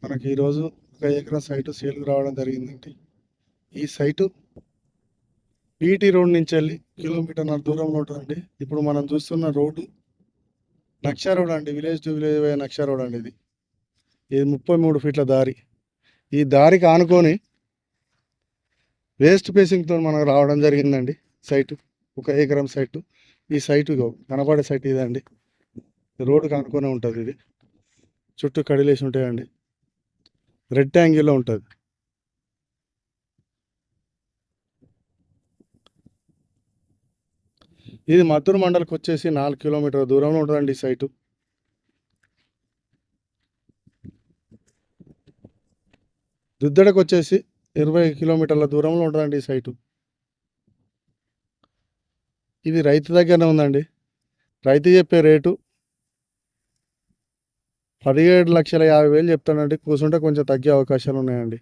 మనకి ఈరోజు 1 ఎకరం సైటు సేల్కి రావడం జరిగిందండి. ఈ సైటు బీటీ రోడ్ నుంచి వెళ్ళి కిలోమీటర్న్నర దూరంలో ఉంటుందండి. ఇప్పుడు మనం చూస్తున్న రోడ్డు నక్షా రోడ్ అండి. విలేజ్ టు విలేజ్ పోయే నక్షా రోడ్ అండి. ఇది 33 ఫీట్ల దారి. ఈ దారికి ఆనుకొని వేస్ట్ ఫేసింగ్తో మనకు రావడం జరిగిందండి సైటు. 1 ఎకరం సైటు. ఈ సైటు కనపడే సైట్ ఇదండి. రోడ్డుకి ఆనుకొని ఉంటుంది. ఇది చుట్టూ కడిలేసి ఉంటాయండి. రెక్టాంగిల్లో ఉంటుంది. ఇది మద్దూరు మండలికి వచ్చేసి 4 కిలోమీటర్ల దూరంలో ఉంటుందండి ఈ సైటు. దుద్దడకు వచ్చేసి 20 కిలోమీటర్ల దూరంలో ఉంటుందండి ఈ సైటు. ఇది రైతు దగ్గరనే ఉందండి. రైతు చెప్పే రేటు 17,50,000 చెప్తానండి. కూర్చుంటే కొంచెం తగ్గే అవకాశాలు ఉన్నాయండి.